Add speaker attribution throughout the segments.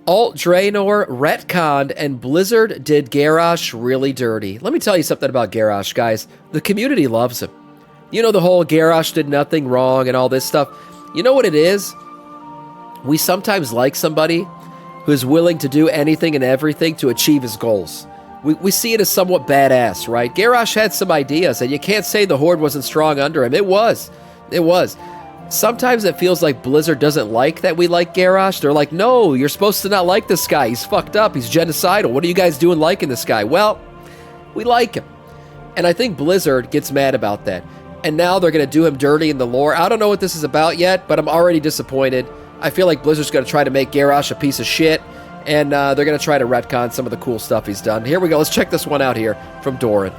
Speaker 1: Alt Draenor retconned, and Blizzard did Garrosh really dirty. Let me tell you something about Garrosh, guys. The community loves him. You know the whole Garrosh did nothing wrong and all this stuff. You know what it is? We sometimes like somebody who's willing to do anything and everything to achieve his goals. We see it as somewhat badass, right? Garrosh had some ideas, and you can't say the Horde wasn't strong under him. It was. It was. Sometimes it feels like Blizzard doesn't like that we like Garrosh. They're like, no, you're supposed to not like this guy. He's fucked up. He's genocidal. What are you guys doing liking this guy? Well, we like him. And I think Blizzard gets mad about that. And now they're going to do him dirty in the lore. I don't know what this is about yet, but I'm already disappointed. I feel like Blizzard's going to try to make Garrosh a piece of shit. And they're going to try to retcon some of the cool stuff he's done. Here we go. Let's check this one out here from Doran.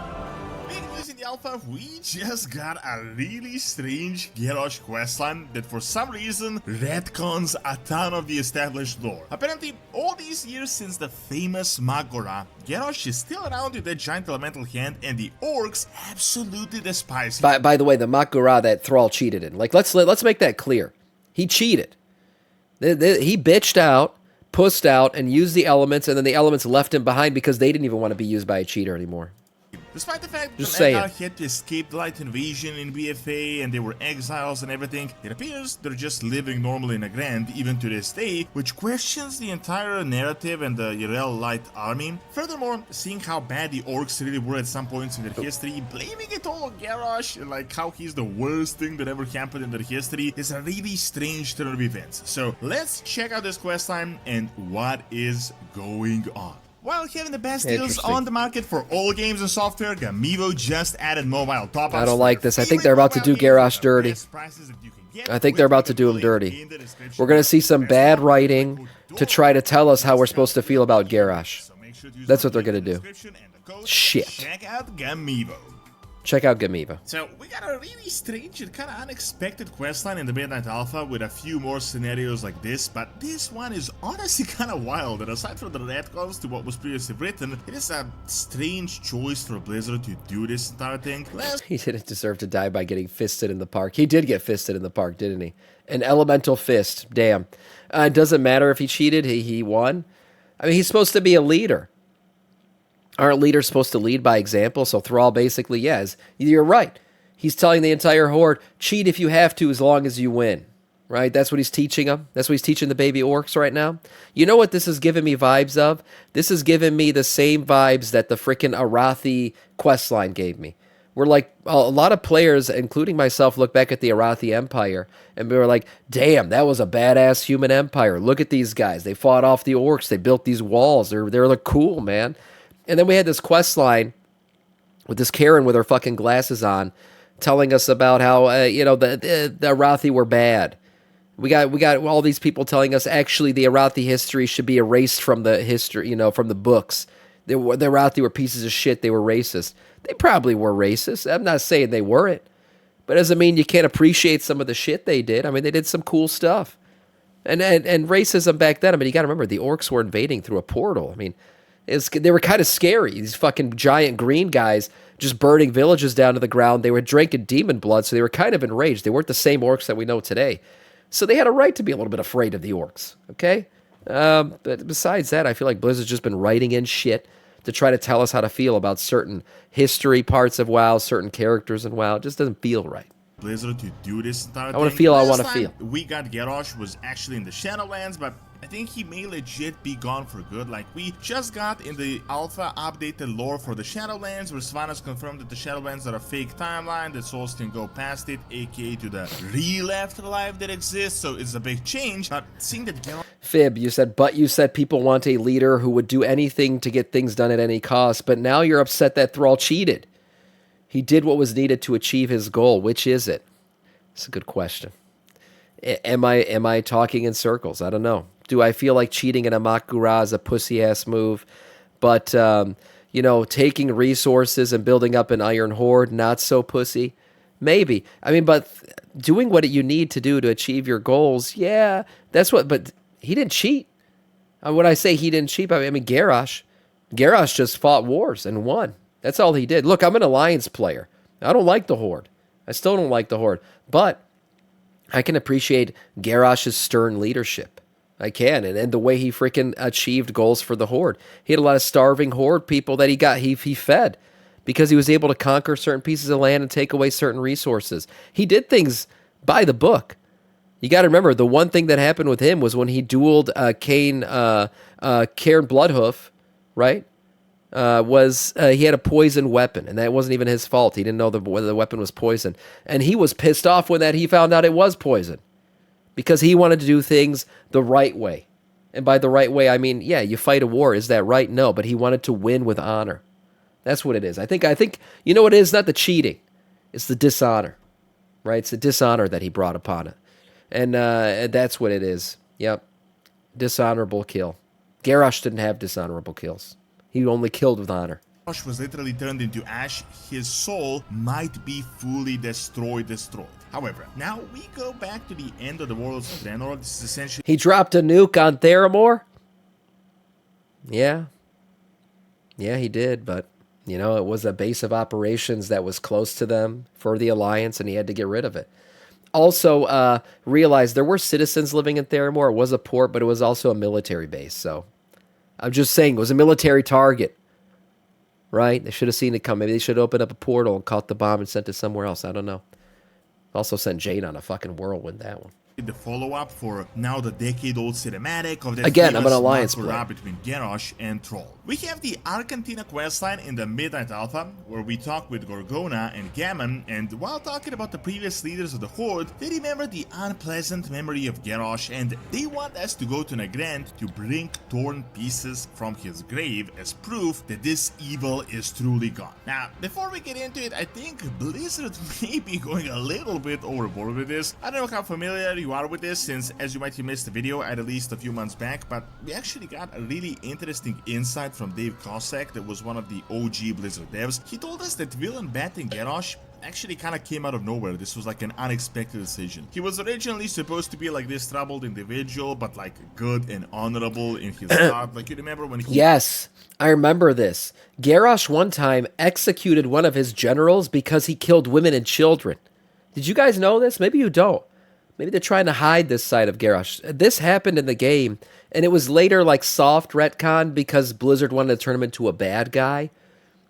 Speaker 2: Alpha, we just got a really strange Garrosh questline that for some reason retcons a ton of the established lore. Apparently, all these years since the famous Magora, Garrosh is still around with that giant elemental hand, and the orcs absolutely despise him.
Speaker 1: By the way, the Magora that Thrall cheated in. Like, let's make that clear. He cheated. He bitched out, pussed out, and used the elements, and then the elements left him behind because they didn't even want to be used by a cheater anymore.
Speaker 2: Despite the fact
Speaker 1: Just
Speaker 2: that Edgar had to escape the Light Invasion in BFA and they were exiles and everything, it appears they're just living normally in a Grand even to this day, which questions the entire narrative and the Yrel Light army. Furthermore, seeing how bad the orcs really were at some points in their history, blaming it all on Garrosh, and like how he's the worst thing that ever happened in their history, is a really strange turn of events. So let's check out this questline and what is going on. While having the best deals on the market for all games and software, Gamivo just added mobile top-ups.
Speaker 1: I don't like this. I think they're about to do Garrosh dirty. I think they're about to do him dirty. We're going to see some bad writing to try to tell us how we're supposed to feel about Garrosh. That's what they're going to do. Shit.
Speaker 2: Check out Gamivo.
Speaker 1: Check out Gamiva.
Speaker 2: So, we got a really strange and kind of unexpected questline in the Midnight Alpha with a few more scenarios like this, but this one is honestly kind of wild, and aside from the retcons to what was previously written, it is a strange choice for Blizzard to do this entire thing.
Speaker 1: He didn't deserve to die by getting fisted in the park. He did get fisted in the park, didn't he? An elemental fist. Damn. It doesn't matter if he cheated. He won. I mean, he's supposed to be a leader. Aren't leaders supposed to lead by example? So Thrall basically, yes, you're right. He's telling the entire Horde, cheat if you have to as long as you win. Right? That's what he's teaching them. That's what he's teaching the baby orcs right now. You know what this is giving me vibes of? This is giving me the same vibes that the freaking Arathi questline gave me. We're like, a lot of players, including myself, look back at the Arathi Empire and we were like, damn, that was a badass human empire. Look at these guys. They fought off the orcs. They built these walls. They're like cool, man. And then we had this quest line with this Karen with her fucking glasses on telling us about how, the Arathi were bad. We got all these people telling us actually the Arathi history should be erased from the history, from the books. The Arathi were pieces of shit. They were racist. They probably were racist. I'm not saying they weren't. But it doesn't mean you can't appreciate some of the shit they did. I mean, they did some cool stuff. And racism back then, I mean, you got to remember, the orcs were invading through a portal. I mean, they were kind of scary. These fucking giant green guys just burning villages down to the ground. They were drinking demon blood, so they were kind of enraged. They weren't the same orcs that we know today. So they had a right to be a little bit afraid of the orcs, okay? But besides that, I feel like Blizzard's just been writing in shit to try to tell us how to feel about certain history parts of WoW, certain characters in WoW. It just doesn't feel right.
Speaker 2: Blizzard to do this entire thing.
Speaker 1: I want to feel, I want to feel.
Speaker 2: We got Garrosh was actually in the Shadowlands, but I think he may legit be gone for good. Like we just got in the alpha updated lore for the Shadowlands, where Svanus confirmed that the Shadowlands are a fake timeline, that souls can go past it, aka to the real afterlife that exists, so it's a big change. But seeing that Garrosh...
Speaker 1: Fib, you said people want a leader who would do anything to get things done at any cost, but now you're upset that Thrall cheated. He did what was needed to achieve his goal. Which is it? It's a good question. Am I talking in circles? I don't know. Do I feel like cheating in a Makura is a pussy-ass move? But, taking resources and building up an Iron Horde, not so pussy? Maybe. I mean, but doing what you need to do to achieve your goals, yeah, that's what... But he didn't cheat. When I say he didn't cheat, I mean Garrosh. Garrosh just fought wars and won. That's all he did. Look, I'm an Alliance player. I don't like the Horde. I still don't like the Horde. But I can appreciate Garrosh's stern leadership. I can, and the way he freaking achieved goals for the Horde. He had a lot of starving Horde people that he fed because he was able to conquer certain pieces of land and take away certain resources. He did things by the book. You got to remember, the one thing that happened with him was when he dueled Cairn Bloodhoof, right? He had a poison weapon, and that wasn't even his fault. He didn't know whether the weapon was poison, and he was pissed off when he found out it was poison, because he wanted to do things the right way. And by the right way, I mean, yeah, you fight a war. Is that right? No, but he wanted to win with honor. That's what it is. I think you know what it is? Not the cheating. It's the dishonor, right? It's the dishonor that he brought upon it. And that's what it is. Yep. Dishonorable kill. Garrosh didn't have dishonorable kills. He only killed with honor.
Speaker 2: Garrosh was literally turned into ash. His soul might be fully destroyed. However, now we go back to the end of the Worlds of Draenor. This is essentially...
Speaker 1: He dropped a nuke on Theramore? Yeah. Yeah, he did, but, you know, it was a base of operations that was close to them for the Alliance, and he had to get rid of it. Also, realized there were citizens living in Theramore. It was a port, but it was also a military base, so... I'm just saying, it was a military target. Right? They should have seen it come. Maybe they should have opened up a portal and caught the bomb and sent it somewhere else. I don't know. Also sent Jade on a fucking whirlwind, that one.
Speaker 2: The follow-up for now the decade-old cinematic of the
Speaker 1: Again, I'm an Alliance player.
Speaker 2: Between Garrosh and Troll. We have the Argentina questline in the Midnight Alpha, where we talk with Gorgona and Gammon, and while talking about the previous leaders of the Horde, they remember the unpleasant memory of Garrosh, and they want us to go to Nagrand to bring torn pieces from his grave as proof that this evil is truly gone. Now, before we get into it, I think Blizzard may be going a little bit overboard with this. I don't know how familiar you are with this, since as you might have missed the video I released a few months back, but we actually got a really interesting insight from Dave Cossack, that was one of the OG Blizzard devs. He told us that villain batting Garrosh actually kind of came out of nowhere. This was like an unexpected decision. He was originally supposed to be like this troubled individual, but like good and honorable in his thought. Like, you remember when he...
Speaker 1: Yes, I remember this. Garrosh one time executed one of his generals because he killed women and children. Did you guys know this? Maybe you don't. Maybe they're trying to hide this side of Garrosh. This happened in the game, and it was later like soft retcon because Blizzard wanted to turn him into a bad guy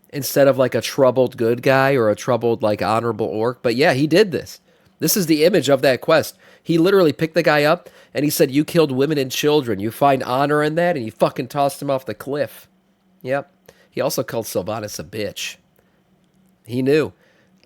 Speaker 1: instead of like a troubled good guy or a troubled like honorable orc. But yeah, he did this. This is the image of that quest. He literally picked the guy up and he said, "You killed women and children. You find honor in that," and he fucking tossed him off the cliff. Yep. He also called Sylvanas a bitch. He knew.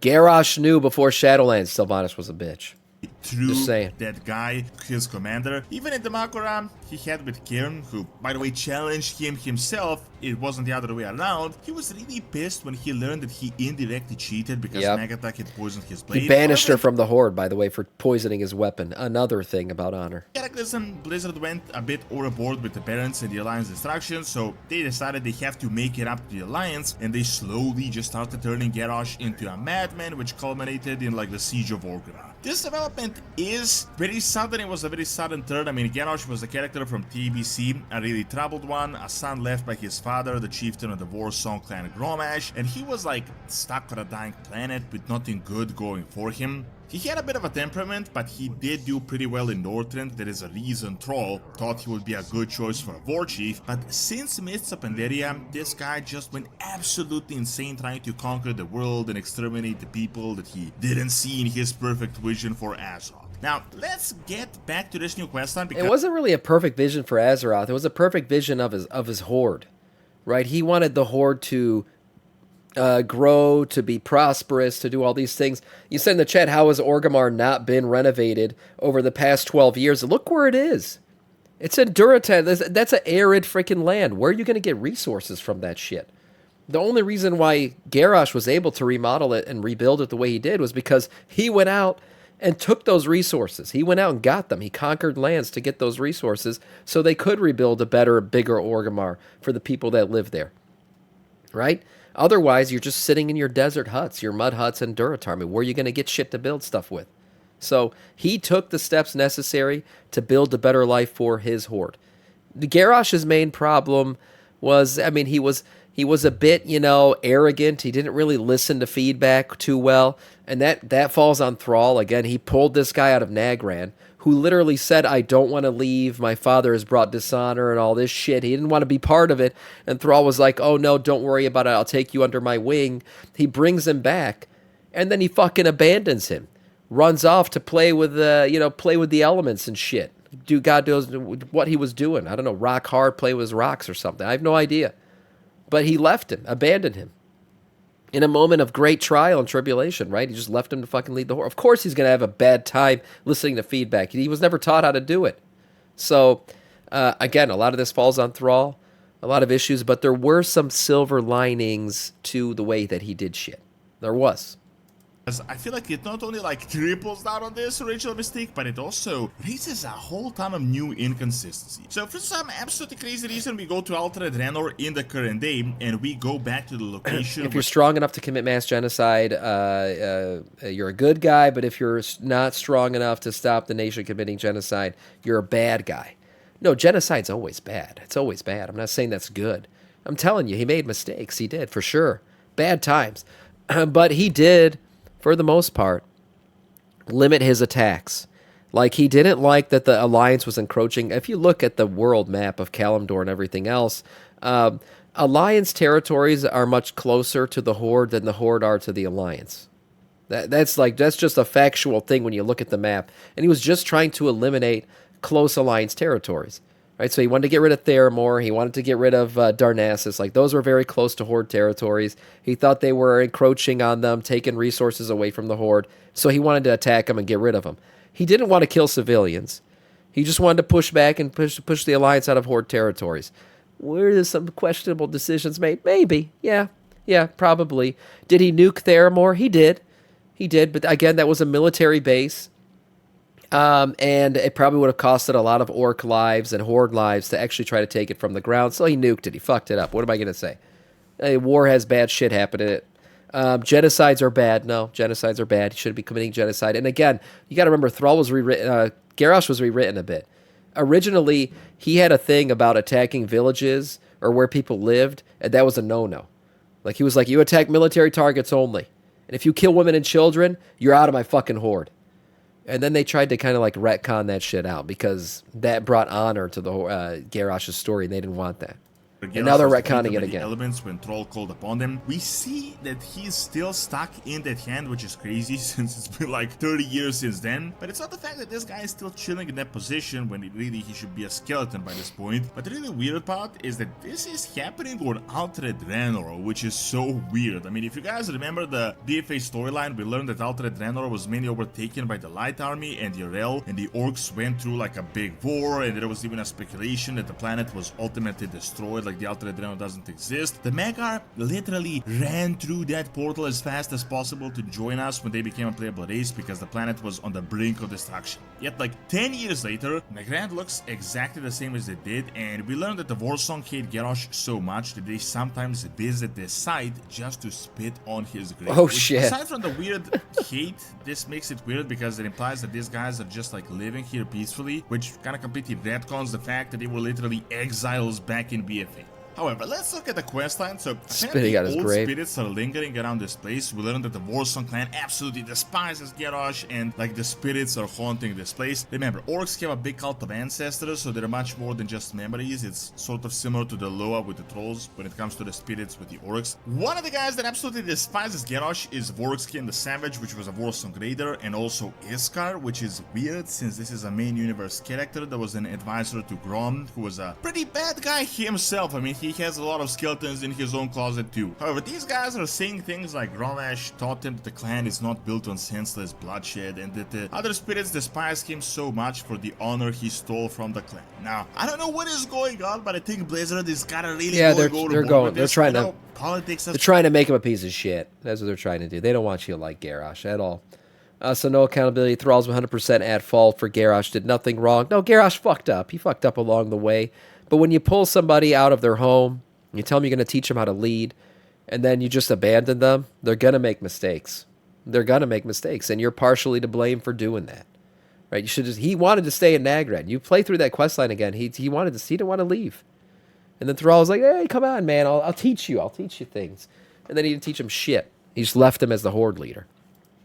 Speaker 1: Garrosh knew before Shadowlands Sylvanas was a bitch.
Speaker 2: True, that guy, his commander. Even in the Makura he had with Cairn, who, by the way, challenged him himself, it wasn't the other way around. He was really pissed when he learned that he indirectly cheated because Magatak had poisoned his blade.
Speaker 1: He banished her from the Horde, by the way, for poisoning his weapon. Another thing about honor.
Speaker 2: Cataclysm, Blizzard went a bit overboard with the Barons and the Alliance destruction, so they decided they have to make it up to the Alliance, and they slowly just started turning Garrosh into a madman, which culminated in like the Siege of Orgrimmar. This development is very sudden. It was a very sudden turn. I mean, Garrosh was a character from TBC, a really troubled one, a son left by his father, the chieftain of the Warsong clan Gromash, and he was like stuck on a dying planet with nothing good going for him. He had a bit of a temperament, but he did do pretty well in Northrend. There is a reason Troll thought he would be a good choice for a war chief, but since Mists of Pandaria, this guy just went absolutely insane trying to conquer the world and exterminate the people that he didn't see in his perfect vision for Azeroth. Now, let's get back to this new questline because...
Speaker 1: It wasn't really a perfect vision for Azeroth. It was a perfect vision of his horde, right? He wanted the horde to grow, to be prosperous, to do all these things. You said in the chat, how has Orgrimmar not been renovated over the past 12 years? Look where it is. It's in Durotan. That's an arid freaking land. Where are you going to get resources from that shit? The only reason why Garrosh was able to remodel it and rebuild it the way he did was because he went out and took those resources. He went out and got them. He conquered lands to get those resources so they could rebuild a better, bigger Orgrimmar for the people that live there. Right? Otherwise, you're just sitting in your desert huts, your mud huts and Durotar. Where are you going to get shit to build stuff with? So he took the steps necessary to build a better life for his horde. Garrosh's main problem was, I mean, he was a bit, arrogant. He didn't really listen to feedback too well. And that falls on Thrall. Again, he pulled this guy out of Nagrand, who literally said, I don't want to leave. My father has brought dishonor and all this shit. He didn't want to be part of it. And Thrall was like, oh no, don't worry about it. I'll take you under my wing. He brings him back, and then he fucking abandons him. Runs off to play with play with the elements and shit. God knows what he was doing. I don't know, rock hard, play with rocks or something. I have no idea. But he left him, abandoned him. In a moment of great trial and tribulation, right? He just left him to fucking lead the horde. Of course he's going to have a bad time listening to feedback. He was never taught how to do it. So, again, a lot of this falls on Thrall. A lot of issues, but there were some silver linings to the way that he did shit. There was.
Speaker 2: I feel like it not only like triples down on this original mistake, but it also raises a whole ton of new inconsistency. So for some absolutely crazy reason, we go to Altered Draenor in the current day, and we go back to the location.
Speaker 1: If you're strong enough to commit mass genocide, you're a good guy, but if you're not strong enough to stop the nation committing genocide, you're a bad guy. No, genocide's always bad. It's always bad. I'm not saying that's good. I'm telling you, he made mistakes. He did, for sure. Bad times. But he did, for the most part, limit his attacks. Like, he didn't like that the Alliance was encroaching. If you look at the world map of Kalimdor and everything else, Alliance territories are much closer to the Horde than the Horde are to the Alliance. That's just a factual thing when you look at the map. And he was just trying to eliminate close Alliance territories. Right, so he wanted to get rid of Theramore. He wanted to get rid of Darnassus. Like, those were very close to Horde territories. He thought they were encroaching on them, taking resources away from the Horde. So he wanted to attack them and get rid of them. He didn't want to kill civilians. He just wanted to push back and push the Alliance out of Horde territories. Were there some questionable decisions made? Maybe. Yeah, probably. Did he nuke Theramore? He did. But again, that was a military base. And it probably would have costed a lot of Orc lives and Horde lives to actually try to take it from the ground. So he nuked it. He fucked it up. What am I going to say? War has bad shit happen in it. Genocides are bad. No, genocides are bad. He shouldn't be committing genocide. And again, you got to remember, Thrall was rewritten. Garrosh was rewritten a bit. Originally, he had a thing about attacking villages or where people lived, and that was a no-no. Like, he was like, you attack military targets only. And if you kill women and children, you're out of my fucking Horde. And then they tried to kind of like retcon that shit out because that brought honor to the Garrosh's story, and they didn't want that. And now they're retconning it again.
Speaker 2: Elements when Thrall called upon them. We see that he's still stuck in that hand, which is crazy since it's been like 30 years since then. But it's not the fact that this guy is still chilling in that position when he should be a skeleton by this point. But the really weird part is that this is happening on Altered Draenor, which is so weird. I mean, if you guys remember the BFA storyline, we learned that Altered Draenor was mainly overtaken by the Light Army and the Yrel, and the Orcs went through like a big war, and there was even a speculation that the planet was ultimately destroyed, like the Altered Draenor doesn't exist. The Magar literally ran through that portal as fast as possible to join us when they became a playable race because the planet was on the brink of destruction. Yet like 10 years later, Nagrand looks exactly the same as it did, and we learned that the Warsong hate Garrosh so much that they sometimes visit this site just to spit on his grave.
Speaker 1: Oh shit.
Speaker 2: Aside from the weird hate, this makes it weird because it implies that these guys are just like living here peacefully, which kind of completely retcons the fact that they were literally exiles back in BFA. However, let's look at the questline. So,
Speaker 1: spitting out his
Speaker 2: old
Speaker 1: grave.
Speaker 2: spirits are lingering around this place. We learned that the Warsong clan absolutely despises Garrosh, and like the spirits are haunting this place. Remember, orcs have a big cult of ancestors, so they're much more than just memories. It's sort of similar to the Loa with the trolls when it comes to the spirits with the orcs. One of the guys that absolutely despises Garrosh is Vorkskin the Savage, which was a Warsong raider, and also Iskar, which is weird since this is a main universe character that was an advisor to Grom, who was a pretty bad guy himself. I mean, he has a lot of skeletons in his own closet too. However, these guys are saying things like Gromash taught him that the clan is not built on senseless bloodshed, and that the other spirits despise him so much for the honor he stole from the clan. Now, I don't know what is going on, but I think Blizzard is kind of really they're trying
Speaker 1: to make him a piece of shit. That's what they're trying to do. They don't want you to like Garrosh at all. So no accountability. Thrall's 100% at fault for Garrosh. Did nothing wrong. No, Garrosh fucked up. He fucked up along the way. But when you pull somebody out of their home, you tell them you're going to teach them how to lead, and then you just abandon them, they're going to make mistakes. They're going to make mistakes, and you're partially to blame for doing that. Right? You should just. He wanted to stay in Nagrand. You play through that questline again. He didn't want to leave. And then Thrall was like, "Hey, come on, man. I'll teach you. I'll teach you things." And then he didn't teach him shit. He just left him as the Horde leader.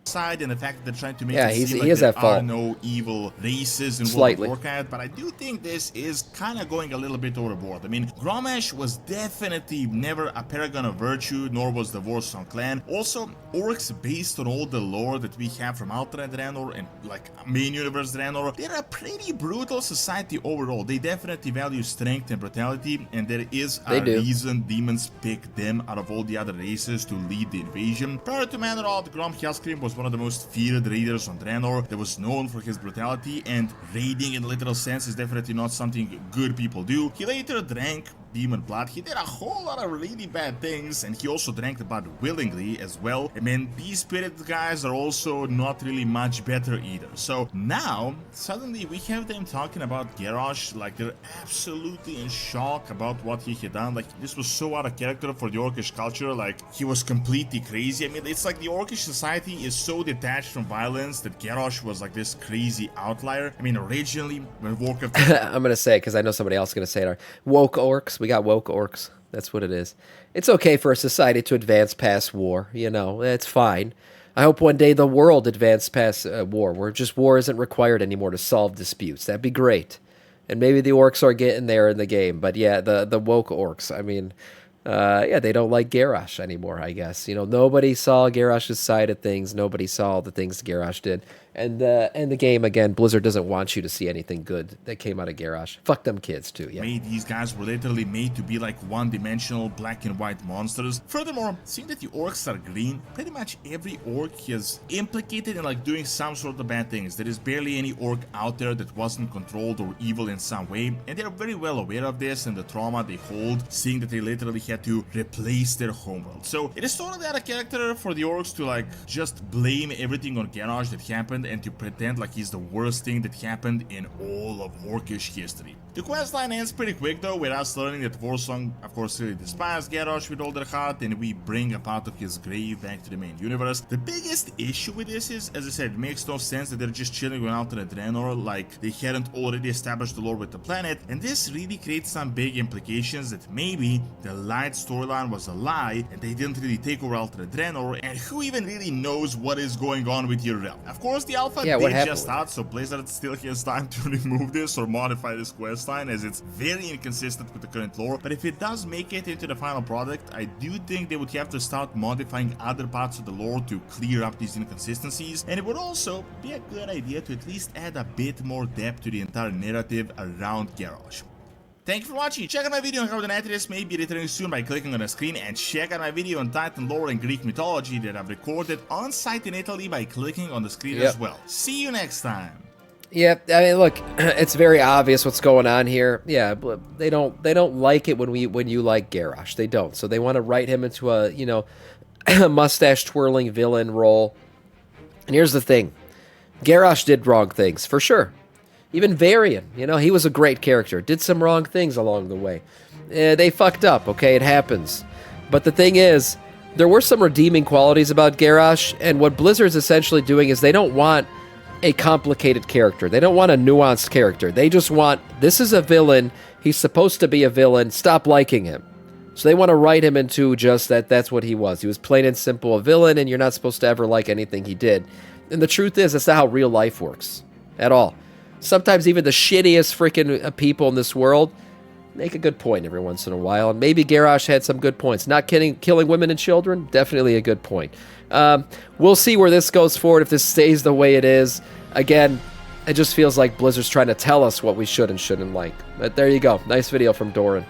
Speaker 2: side and the fact that they're trying to make
Speaker 1: Yeah,
Speaker 2: it
Speaker 1: he
Speaker 2: seem like
Speaker 1: has
Speaker 2: there
Speaker 1: that
Speaker 2: are
Speaker 1: fault.
Speaker 2: no evil races in World
Speaker 1: Slightly.
Speaker 2: of Warcraft, but I do think this is kind of going a little bit overboard. I mean, Grommash was definitely never a paragon of virtue, nor was the Warsong clan. Also, orcs, based on all the lore that we have from Alternate Draenor and like main universe Draenor, they're a pretty brutal society overall. They definitely value strength and brutality, and there is a reason demons pick them out of all the other races to lead the invasion. Prior to Manoroth, Grom Hellscream was one of the most feared raiders on Draenor that was known for his brutality, and raiding in the literal sense is definitely not something good people do. He later drank demon blood. He did a whole lot of really bad things, and he also drank the blood willingly as well. I mean, these spirit guys are also not really much better either. So now, suddenly we have them talking about Garrosh like they're absolutely in shock about what he had done. Like, this was so out of character for the Orcish culture, like he was completely crazy. I mean, it's like the Orcish society is so detached from violence that Garrosh was like this crazy outlier. I mean, originally when Warcraft
Speaker 1: I'm gonna say it because I know somebody else is gonna say it. Woke orcs. We got woke orcs. That's what it is. It's okay for a society to advance past war. You know, it's fine. I hope one day the world advances past war, where just war isn't required anymore to solve disputes. That'd be great. And maybe the orcs are getting there in the game. But yeah, the woke orcs. I mean, yeah, they don't like Garrosh anymore, I guess. You know, nobody saw Garrosh's side of things. Nobody saw the things Garrosh did. And the game, again, Blizzard doesn't want you to see anything good that came out of Garrosh. Fuck them kids, too, yeah.
Speaker 2: These guys were literally made to be like one-dimensional black and white monsters. Furthermore, seeing that the orcs are green, pretty much every orc is implicated in like doing some sort of bad things. There is barely any orc out there that wasn't controlled or evil in some way, and they're very well aware of this and the trauma they hold, seeing that they literally had to replace their homeworld. So it is totally out of character for the orcs to like just blame everything on Garrosh that happened and to pretend like he's the worst thing that happened in all of Orcish history. The questline ends pretty quick though, with us learning that Warsong of course really despised Garrosh with all their heart, and we bring a part of his grave back to the main universe. The biggest issue with this is, as I said, it makes no sense that they're just chilling on Alternate Draenor like they hadn't already established the lore with the planet, and this really creates some big implications that maybe the Light storyline was a lie and they didn't really take over Alternate Draenor, and who even really knows what is going on with your realm. Of course, the alpha did just out, so Blizzard still has time to remove this or modify this questline, as it's very inconsistent with the current lore. But if it does make it into the final product, I do think they would have to start modifying other parts of the lore to clear up these inconsistencies, and it would also be a good idea to at least add a bit more depth to the entire narrative around Garrosh. Thank you for watching. Check out my video on how the Natris may be returning soon by clicking on the screen, and check out my video on Titan lore and Greek mythology that I've recorded on site in Italy by clicking on the screen as well. See you next time.
Speaker 1: Yeah, I mean, look, it's very obvious what's going on here. Yeah, they don't like it when you like Garrosh. They don't. So they want to write him into a, you know, mustache twirling villain role. And here's the thing. Garrosh did wrong things, for sure. Even Varian, you know, he was a great character. Did some wrong things along the way. They fucked up, okay? It happens. But the thing is, there were some redeeming qualities about Garrosh, and what Blizzard's essentially doing is they don't want a complicated character. They don't want a nuanced character. They just want, this is a villain, he's supposed to be a villain, stop liking him. So they want to write him into just that's what he was. He was plain and simple a villain, and you're not supposed to ever like anything he did. And the truth is, that's not how real life works. At all. Sometimes even the shittiest freaking people in this world make a good point every once in a while. And maybe Garrosh had some good points. Not killing women and children, definitely a good point. We'll see where this goes forward, if this stays the way it is. Again, it just feels like Blizzard's trying to tell us what we should and shouldn't like. But there you go. Nice video from Doran.